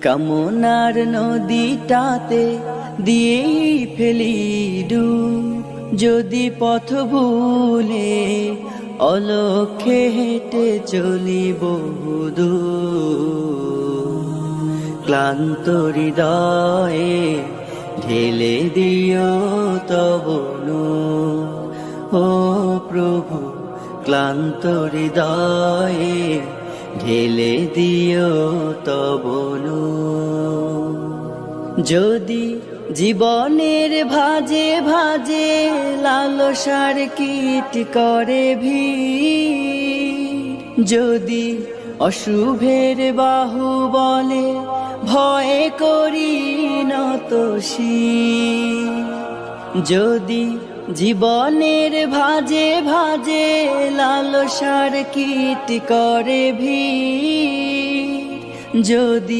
কামনার নদীটাতে দিয়েই ফেলি ডুব, যদি পথ ভুলে অলক্ষ্যে হেঁটে চলি বহুদূর। ক্লান্ত হৃদয়ে ঢেলে দিও তব নূর, ও প্রভু ক্লান্ত হৃদয়ে ঢেলে দিও তব নূর। যদি জীবনের ভাজে ভাজে লালসার কীট করে ভিড়, যদি অশুভের বাহু বলে ভয় করি নত শির, যদি জীবনের ভাজে ভাজে লালসার কীট করে ভিড়, যদি